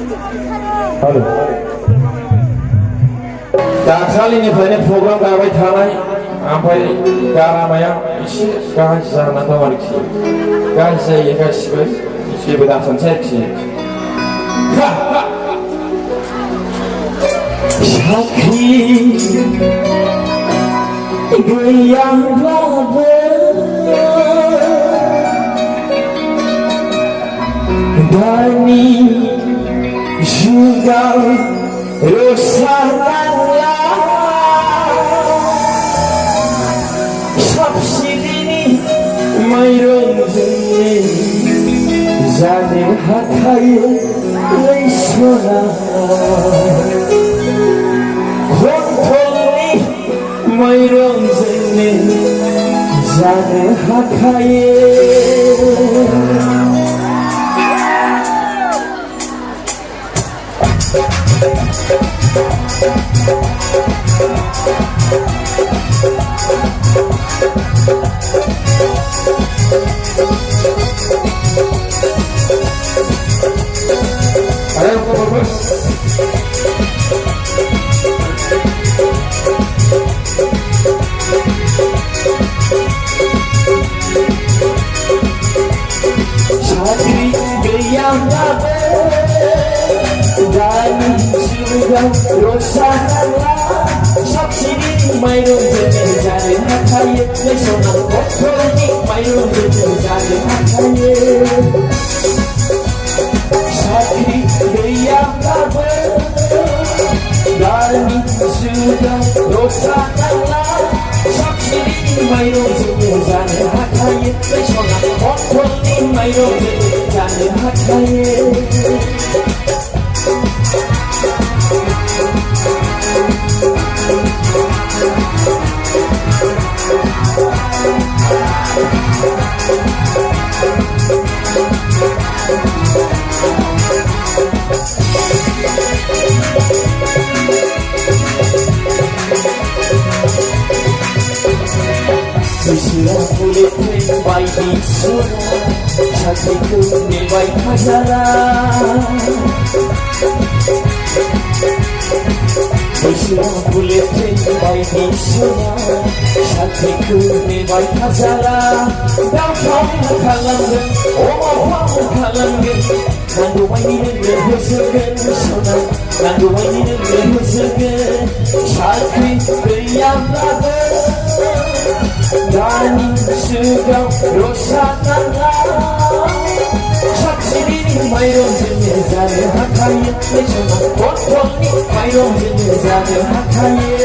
Halo. Dakhaliनिफ्रायनो programme गाबाय थानाय ओमफ्राय गारामाया एसे गाज्रि जाना दं आरोखि गाज्रि जायो गासिबो जेबो दासानसै आरोखि साख्रि गैयाब्लाबो दानि जुगाव रसा नांला साबसिडिनि माइरंजोंनो जानो हाखायो सना खनथलनि माइरंजोंनो जानो हाखायो Ayo bagus. Saatri gayamlabe dan sudah rosanala sabsidi mayron jene jane hakaye nesona kotorni mayron jene jane hakaye Saatri gayamlabe dan sudah rosanala sabsidi mayron jene jane hakaye nesona kotorni mayron jene jane hakaye Isilah kulitnya baik di sana Hatiku ni baik masalah Isilah kulitnya baik di sana Hatiku ni baik masalah Dan kamu kalanggan, oh kamu kalanggan Nandu maini nengah bersegan sana Nandu maini nengah bersegan Sakri beriam laga Dani sudah rosanala Sabsidi mayron jene jane hakaye Nesona kotorni mayron jene jane hakaye